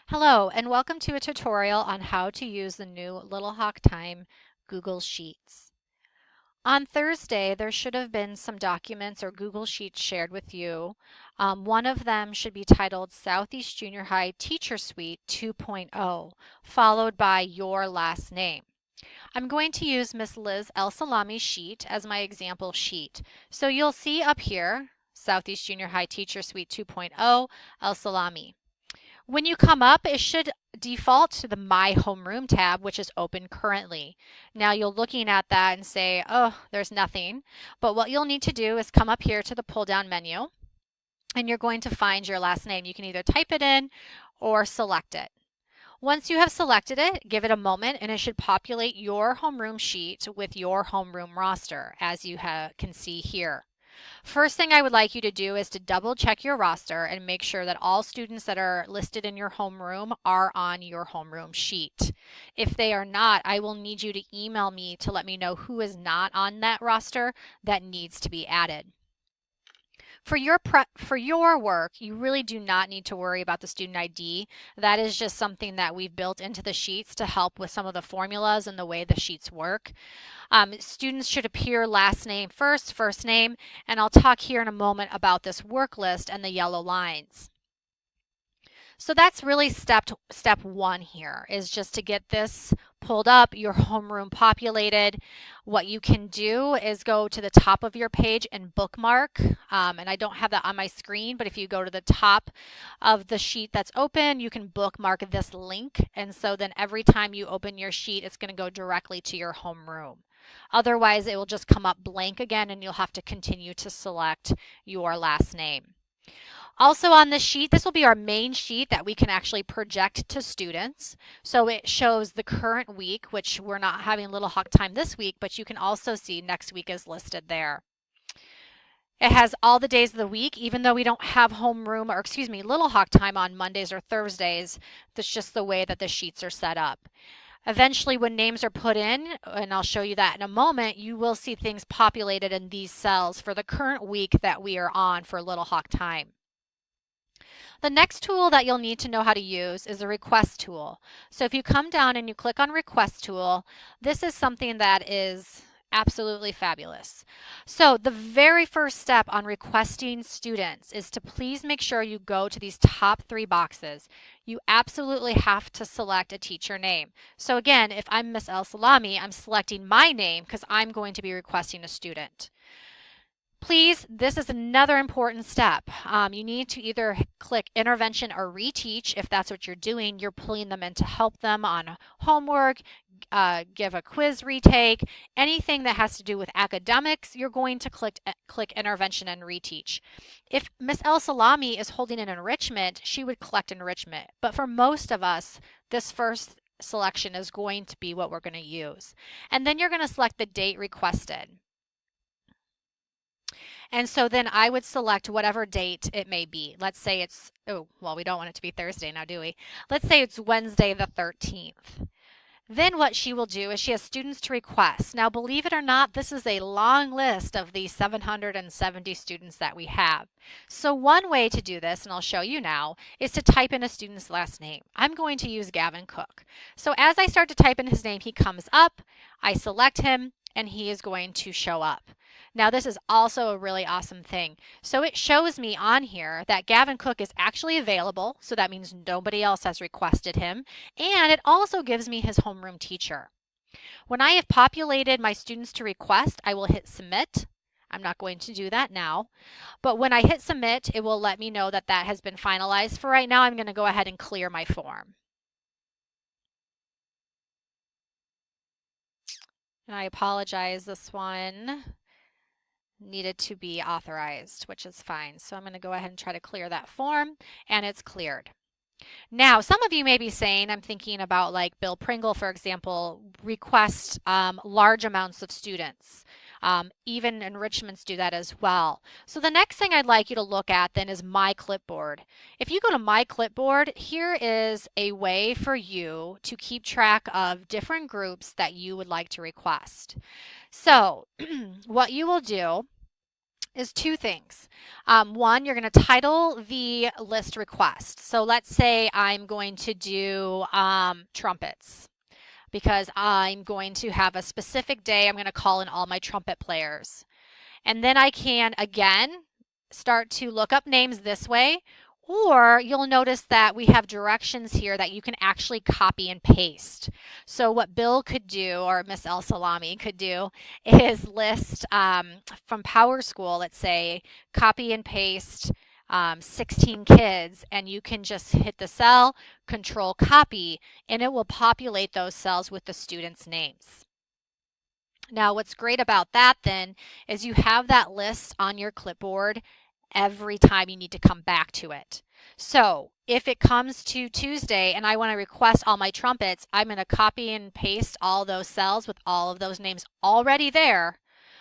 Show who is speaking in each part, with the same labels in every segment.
Speaker 1: Hello, and welcome to a tutorial on how to use the new Little Hawk Time Google Sheets. On Thursday, there should have been some documents or Google Sheets shared with you. One of them should be titled Southeast Junior High Teacher Suite 2.0, followed by your last name. I'm going to use Miss Liz El Salami's sheet as my example sheet. So you'll see up here, Southeast Junior High Teacher Suite 2.0, El Salami. When you come up, it should default to the My Homeroom tab, which is open currently. Now you're looking at that and say, oh, there's nothing. But what you'll need to do is come up here to the pull down menu and you're going to find your last name. You can either type it in or select it. Once you have selected it, give it a moment and it should populate your homeroom sheet with your homeroom roster, as you can see here. First thing I would like you to do is to double check your roster and make sure that all students that are listed in your homeroom are on your homeroom sheet. If they are not, I will need you to email me to let me know who is not on that roster that needs to be added. For your work, you really do not need to worry about the student ID. That is just something that we've built into the sheets to help with some of the formulas and the way the sheets work. Students should appear last name first name, and I'll talk here in a moment about this work list and the yellow lines. So that's really step one here, is just to get this pulled up, your homeroom populated. What you can do is go to the top of your page and bookmark, and I don't have that on my screen, but if you go to the top of the sheet that's open, you can bookmark this link, and so then every time you open your sheet, it's going to go directly to your homeroom. Otherwise, it will just come up blank again, and you'll have to continue to select your last name. Also on this sheet, this will be our main sheet that we can actually project to students. So it shows the current week, which we're not having Little Hawk Time this week, but you can also see next week is listed there. It has all the days of the week, even though we don't have Little Hawk Time on Mondays or Thursdays. That's just the way that the sheets are set up. Eventually, when names are put in, and I'll show you that in a moment, you will see things populated in these cells for the current week that we are on for Little Hawk Time. The next tool that you'll need to know how to use is the request tool. So if you come down and you click on request tool, this is something that is absolutely fabulous. So the very first step on requesting students is to please make sure you go to these top 3 boxes. You absolutely have to select a teacher name. So again, if I'm Miss El Salami, I'm selecting my name because I'm going to be requesting a student. Please, this is another important step. You need to either click intervention or reteach. If that's what you're doing, you're pulling them in to help them on homework, give a quiz retake, anything that has to do with academics, you're going to click intervention and reteach. If Miss El Salami is holding an enrichment, she would collect enrichment. But for most of us, this first selection is going to be what we're going to use. And then you're going to select the date requested. And so then I would select whatever date it may be. Let's say it's, oh, well, we don't want it to be Thursday now, do we? Let's say it's Wednesday the 13th. Then what she will do is she has students to request. Now, believe it or not, this is a long list of the 770 students that we have. So one way to do this, and I'll show you now, is to type in a student's last name. I'm going to use Gavin Cook. So as I start to type in his name, he comes up, I select him, and he is going to show up. Now this is also a really awesome thing. So it shows me on here that Gavin Cook is actually available, so that means nobody else has requested him, and it also gives me his homeroom teacher. When I have populated my students to request, I will hit submit. I'm not going to do that now, but when I hit submit, it will let me know that that has been finalized. For right now, I'm going to go ahead and clear my form. And I apologize, this one needed to be authorized, which is fine. So I'm going to go ahead and try to clear that form, and it's cleared. Now, some of you may be saying, I'm thinking about like Bill Pringle, for example, request large amounts of students. Even enrichments do that as well. So the next thing I'd like you to look at then is My Clipboard. If you go to My Clipboard, here is a way for you to keep track of different groups that you would like to request. So what you will do is two things. One, you're going to title the list request. So let's say I'm going to do trumpets because I'm going to have a specific day. I'm going to call in all my trumpet players. And then I can, again, start to look up names this way. Or you'll notice that we have directions here that you can actually copy and paste. So what Bill could do, or Miss El Salami could do, is list from Power School, let's say, copy and paste 16 kids, and you can just hit the cell, control copy, and it will populate those cells with the students' names. Now, what's great about that then is you have that list on your clipboard every time you need to come back to it. So if it comes to Tuesday and I want to request all my trumpets, I'm going to copy and paste all those cells with all of those names already there.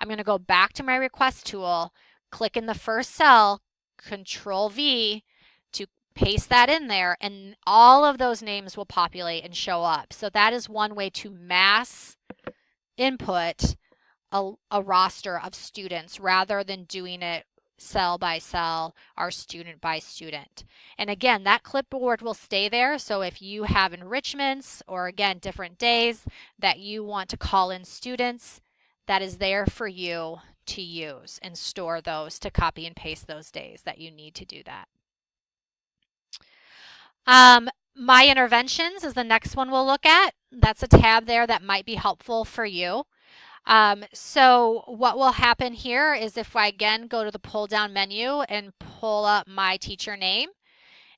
Speaker 1: I'm going to go back to my request tool, click in the first cell, Control V to paste that in there, and all of those names will populate and show up. So that is one way to mass input a roster of students rather than doing it cell by cell or student by student. And again, that clipboard will stay there. So if you have enrichments or again, different days that you want to call in students, that is there for you to use and store those to copy and paste those days that you need to do that. My interventions is the next one we'll look at. That's a tab there that might be helpful for you. So what will happen here is if I again go to the pull down menu and pull up my teacher name,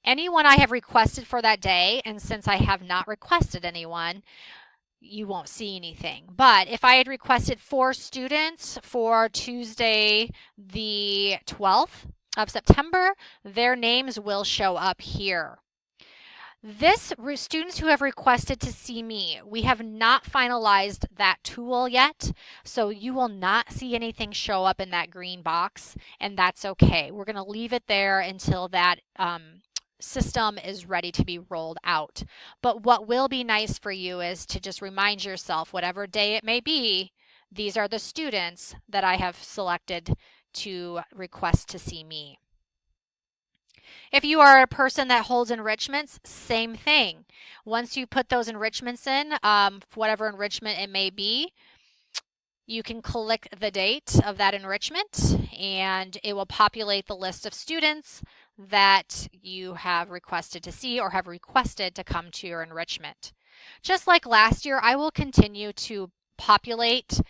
Speaker 1: anyone I have requested for that day, and since I have not requested anyone, you won't see anything. But if I had requested 4 students for Tuesday the 12th of September, their names will show up here. Students who have requested to see me, we have not finalized that tool yet, so you will not see anything show up in that green box, and that's okay. We're going to leave it there until that system is ready to be rolled out. But what will be nice for you is to just remind yourself, whatever day it may be, these are the students that I have selected to request to see me. If you are a person that holds enrichments, same thing. Once you put those enrichments in, whatever enrichment it may be, you can click the date of that enrichment and it will populate the list of students that you have requested to see or have requested to come to your enrichment. Just like last year, I will continue to populate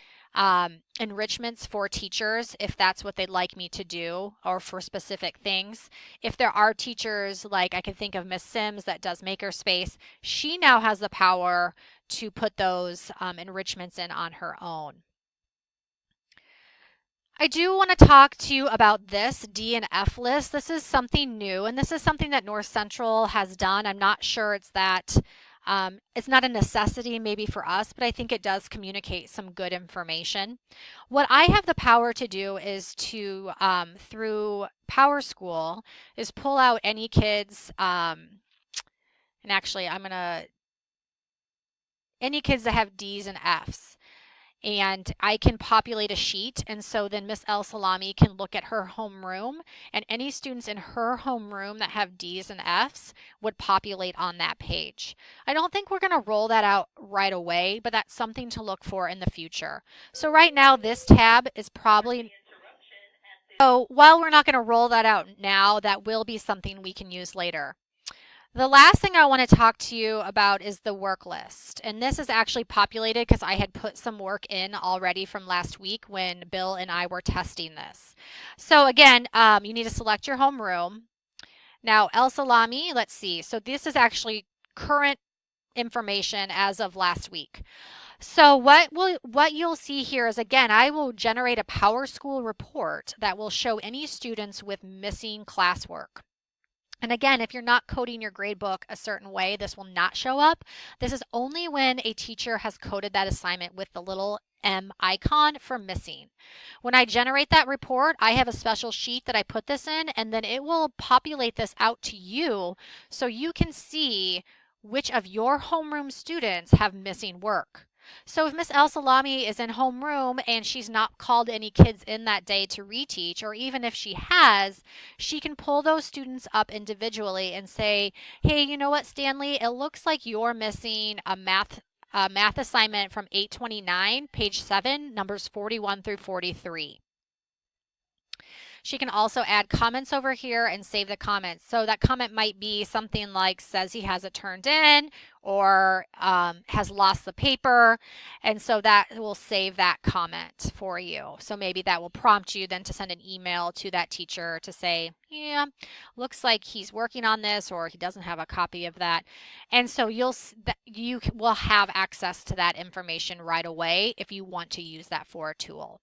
Speaker 1: enrichments for teachers if that's what they'd like me to do or for specific things. If there are teachers, like I can think of Miss Sims that does Makerspace, she now has the power to put those enrichments in on her own. I do want to talk to you about this D and F list. This is something new, and this is something that North Central has done. I'm not sure it's that it's not a necessity maybe for us, but I think it does communicate some good information. What I have the power to do is to, through Power School, is pull out any kids, and actually any kids that have D's and F's. And I can populate a sheet, and so then Miss El Salami can look at her homeroom, and any students in her homeroom that have D's and F's would populate on that page. I don't think we're going to roll that out right away, but that's something to look for in the future. So right now this tab is probably... So while we're not going to roll that out now, that will be something we can use later. The last thing I want to talk to you about is the work list. And this is actually populated because I had put some work in already from last week when Bill and I were testing this. So again, you need to select your homeroom. Now, El Salami, let's see. So this is actually current information as of last week. So what you'll see here is, again, I will generate a Power School report that will show any students with missing classwork. And again, if you're not coding your gradebook a certain way, this will not show up. This is only when a teacher has coded that assignment with the little M icon for missing. When I generate that report, I have a special sheet that I put this in, and then it will populate this out to you so you can see which of your homeroom students have missing work. So if Miss El Salami is in homeroom and she's not called any kids in that day to reteach, or even if she has, she can pull those students up individually and say, hey, you know what, Stanley, it looks like you're missing a math assignment from 829, page 7, numbers 41 through 43. She can also add comments over here and save the comments. So that comment might be something like says he has it turned in, or has lost the paper. And so that will save that comment for you. So maybe that will prompt you then to send an email to that teacher to say, yeah, looks like he's working on this, or he doesn't have a copy of that. And so you will have access to that information right away if you want to use that for a tool.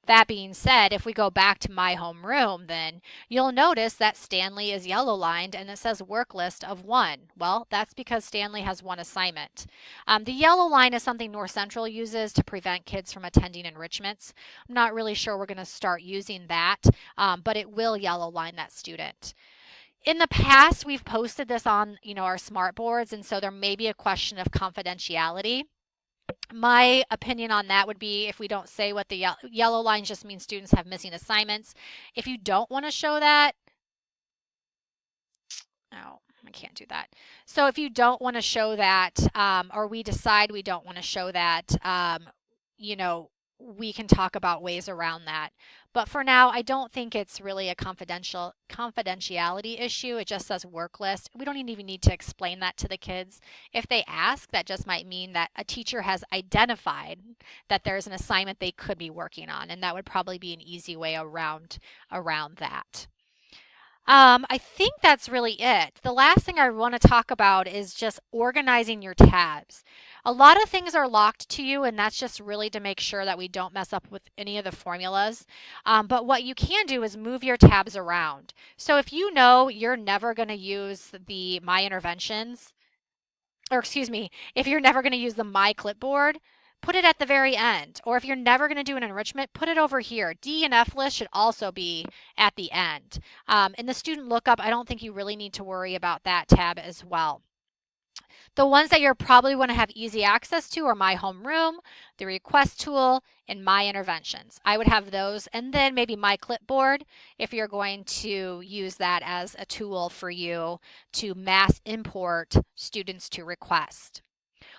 Speaker 1: That being said, if we go back to my homeroom, then you'll notice that Stanley is yellow lined and it says work list of 1. Well, that's because Stanley has 1 assignment. The yellow line is something North Central uses to prevent kids from attending enrichments. I'm not really sure we're going to start using that, but it will yellow line that student. In the past, we've posted this on, our smart boards, and so there may be a question of confidentiality. My opinion on that would be, if we don't say what the yellow line just means students have missing assignments. If you don't want to show that, no, I can't do that. So if you don't want to show that, or we decide we don't want to show that, we can talk about ways around that. But for now, I don't think it's really a confidentiality issue. It just says work list. We don't even need to explain that to the kids. If they ask, that just might mean that a teacher has identified that there's an assignment they could be working on, and that would probably be an easy way around that. I think that's really it. The last thing I want to talk about is just organizing your tabs. A lot of things are locked to you, and that's just really to make sure that we don't mess up with any of the formulas. But what you can do is move your tabs around. So if you know you're never going to use the My Interventions, or excuse me, if you're never going to use the My Clipboard, put it at the very end. Or if you're never going to do an enrichment, put it over here. D and F list should also be at the end. In the student lookup, I don't think you really need to worry about that tab as well. The ones that you're probably going to have easy access to are My Homeroom, the Request Tool, and My Interventions. I would have those, and then maybe My Clipboard if you're going to use that as a tool for you to mass import students to request.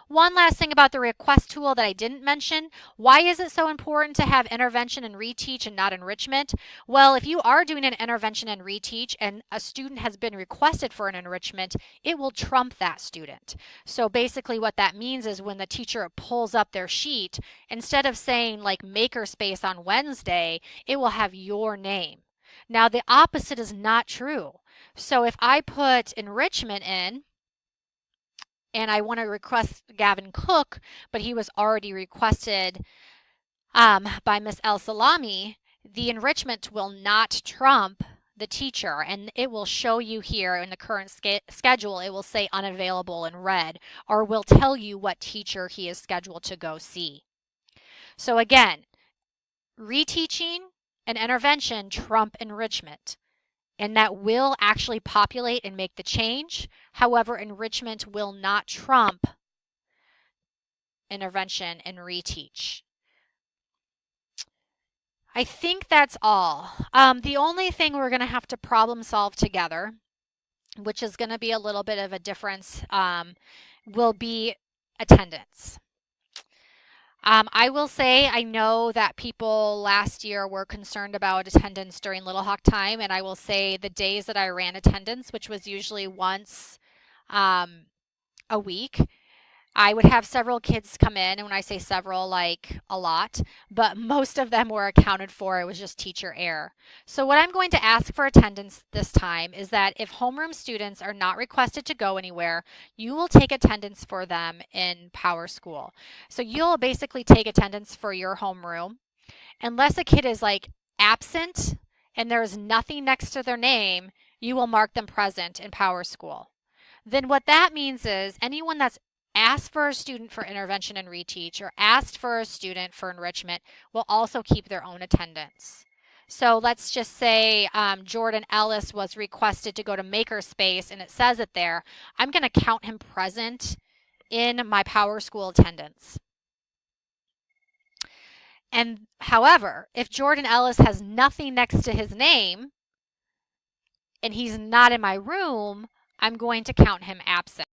Speaker 1: One last thing about the request tool that I didn't mention. Why is it so important to have intervention and reteach and not enrichment? Well, if you are doing an intervention and reteach and a student has been requested for an enrichment, it will trump that student. So basically what that means is when the teacher pulls up their sheet, instead of saying like makerspace on Wednesday, it will have your name. Now the opposite is not true. So if I put enrichment in, and I want to request Gavin Cook, but he was already requested by Miss El Salami, the enrichment will not trump the teacher, and it will show you here in the current schedule, it will say unavailable in red, or will tell you what teacher he is scheduled to go see. So again, reteaching and intervention trump enrichment, and that will actually populate and make the change. However, enrichment will not trump intervention and reteach. I think that's all. The only thing we're going to have to problem solve together, which is going to be a little bit of a difference, will be attendance. I will say I know that people last year were concerned about attendance during Little Hawk time, and I will say the days that I ran attendance, which was usually once a week, I would have several kids come in, and when I say several, like a lot, but most of them were accounted for. It was just teacher error. So what I'm going to ask for attendance this time is that if homeroom students are not requested to go anywhere, you will take attendance for them in PowerSchool. So you'll basically take attendance for your homeroom. Unless a kid is like absent and there's nothing next to their name, you will mark them present in PowerSchool. Then what that means is anyone that's asked for a student for intervention and reteach or asked for a student for enrichment will also keep their own attendance. So let's just say Jordan Ellis was requested to go to Makerspace and it says it there. I'm going to count him present in my Power School attendance. And however, if Jordan Ellis has nothing next to his name and he's not in my room, I'm going to count him absent.